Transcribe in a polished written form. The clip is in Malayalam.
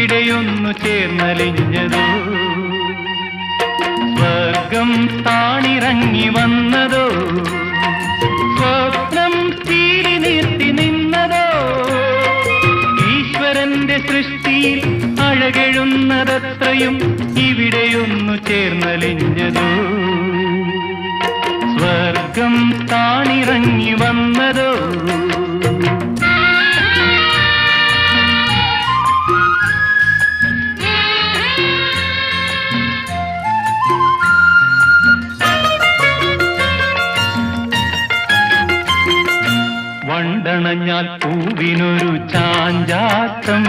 ഇവിടെയൊന്നു ചേർന്നലിഞ്ഞതോ, സ്വർഗം താണിറങ്ങി വന്നതോ, സ്വപ്നം തീരി നിർത്തി നിന്നതോ, ഈശ്വരന്റെ സൃഷ്ടിയിൽ അഴകെഴുന്നതത്രയും ഇവിടെയൊന്നു ചേർന്നലിഞ്ഞതോ, സ്വർഗം താണിറങ്ങി വന്നതോ. വണ്ടണഞ്ഞാൽ പൂവിനൊരു ചാഞ്ചാട്ടം,